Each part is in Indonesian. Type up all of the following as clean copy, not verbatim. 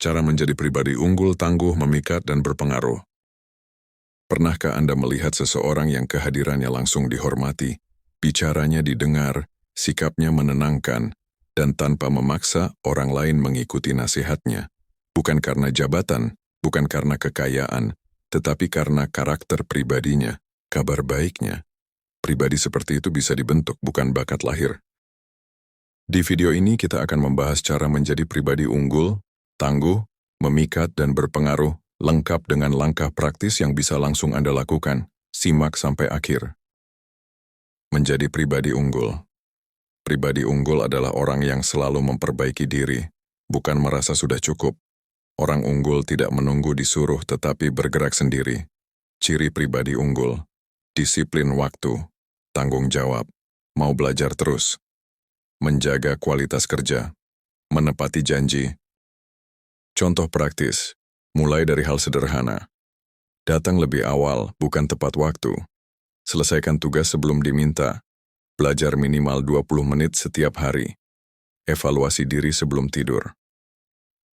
cara menjadi pribadi unggul, tangguh, memikat, dan berpengaruh. Pernahkah Anda melihat seseorang yang kehadirannya langsung dihormati, bicaranya didengar, sikapnya menenangkan, dan tanpa memaksa orang lain mengikuti nasihatnya? Bukan karena jabatan, bukan karena kekayaan, tetapi karena karakter pribadinya, kabar baiknya. Pribadi seperti itu bisa dibentuk, bukan bakat lahir. Di video ini kita akan membahas cara menjadi pribadi unggul, tangguh, memikat, dan berpengaruh, lengkap dengan langkah praktis yang bisa langsung Anda lakukan. Simak sampai akhir. Menjadi pribadi unggul. Pribadi unggul adalah orang yang selalu memperbaiki diri, bukan merasa sudah cukup. Orang unggul tidak menunggu disuruh tetapi bergerak sendiri. Ciri pribadi unggul: disiplin waktu, tanggung jawab, mau belajar terus, menjaga kualitas kerja, menepati janji. Contoh praktis, mulai dari hal sederhana. Datang lebih awal, bukan tepat waktu. Selesaikan tugas sebelum diminta. Belajar minimal 20 menit setiap hari. Evaluasi diri sebelum tidur.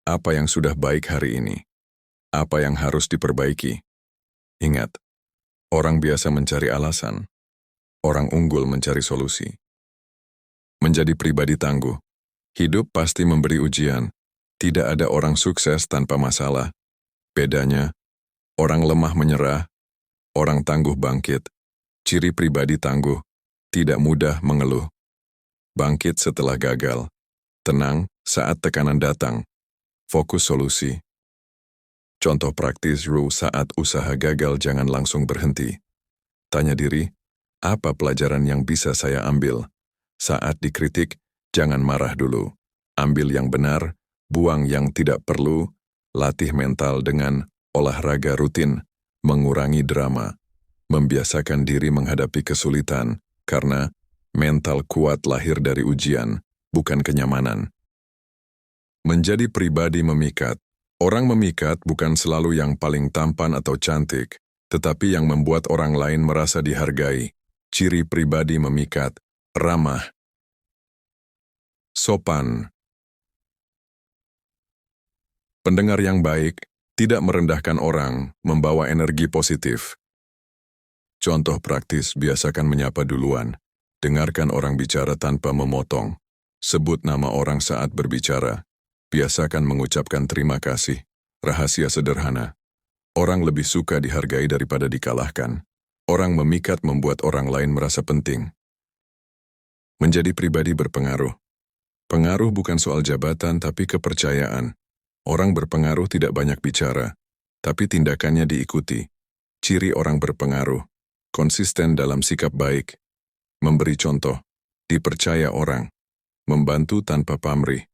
Apa yang sudah baik hari ini? Apa yang harus diperbaiki? Ingat, orang biasa mencari alasan. Orang unggul mencari solusi. Menjadi pribadi tangguh. Hidup pasti memberi ujian. Tidak ada orang sukses tanpa masalah. Bedanya, orang lemah menyerah, orang tangguh bangkit. Ciri pribadi tangguh, tidak mudah mengeluh. Bangkit setelah gagal. Tenang saat tekanan datang. Fokus solusi. Contoh praktis saat usaha gagal, jangan langsung berhenti. Tanya diri, apa pelajaran yang bisa saya ambil? Saat dikritik, jangan marah dulu. Ambil yang benar, buang yang tidak perlu. Latih mental dengan olahraga rutin, mengurangi drama. Membiasakan diri menghadapi kesulitan, karena mental kuat lahir dari ujian, bukan kenyamanan. Menjadi pribadi memikat. Orang memikat bukan selalu yang paling tampan atau cantik, tetapi yang membuat orang lain merasa dihargai. Ciri pribadi memikat: ramah, sopan, pendengar yang baik, tidak merendahkan orang, membawa energi positif. Contoh praktis, biasakan menyapa duluan. Dengarkan orang bicara tanpa memotong. Sebut nama orang saat berbicara. Biasakan mengucapkan terima kasih. Rahasia sederhana. Orang lebih suka dihargai daripada dikalahkan. Orang memikat membuat orang lain merasa penting. Menjadi pribadi berpengaruh. Pengaruh bukan soal jabatan tapi kepercayaan. Orang berpengaruh tidak banyak bicara, tapi tindakannya diikuti. Ciri orang berpengaruh: konsisten dalam sikap baik, memberi contoh, dipercaya orang, membantu tanpa pamrih.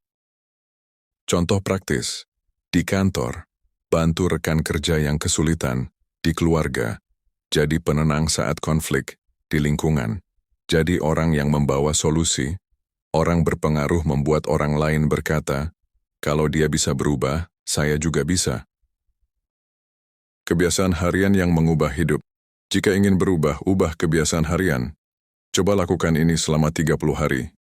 Contoh praktis, di kantor, bantu rekan kerja yang kesulitan, di keluarga, jadi penenang saat konflik, di lingkungan, jadi orang yang membawa solusi. Orang berpengaruh membuat orang lain berkata, kalau dia bisa berubah, saya juga bisa. Kebiasaan harian yang mengubah hidup. Jika ingin berubah, ubah kebiasaan harian. Coba lakukan ini selama 30 hari.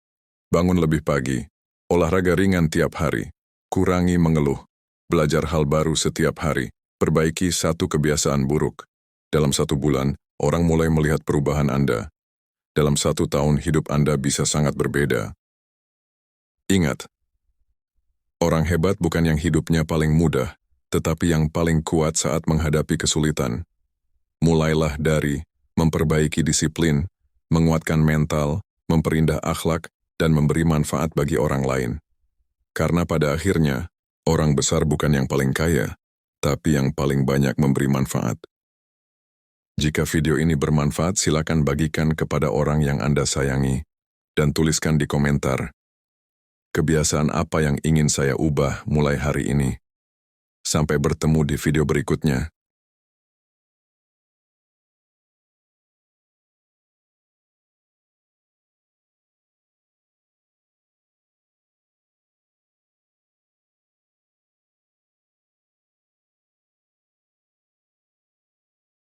Bangun lebih pagi, olahraga ringan tiap hari, kurangi mengeluh, belajar hal baru setiap hari, perbaiki satu kebiasaan buruk. Dalam 1 bulan, orang mulai melihat perubahan Anda. Dalam 1 tahun, hidup Anda bisa sangat berbeda. Ingat, orang hebat bukan yang hidupnya paling mudah, tetapi yang paling kuat saat menghadapi kesulitan. Mulailah dari memperbaiki disiplin, menguatkan mental, memperindah akhlak, dan memberi manfaat bagi orang lain. Karena pada akhirnya, orang besar bukan yang paling kaya, tapi yang paling banyak memberi manfaat. Jika video ini bermanfaat, silakan bagikan kepada orang yang Anda sayangi, dan tuliskan di komentar, kebiasaan apa yang ingin saya ubah mulai hari ini. Sampai bertemu di video berikutnya.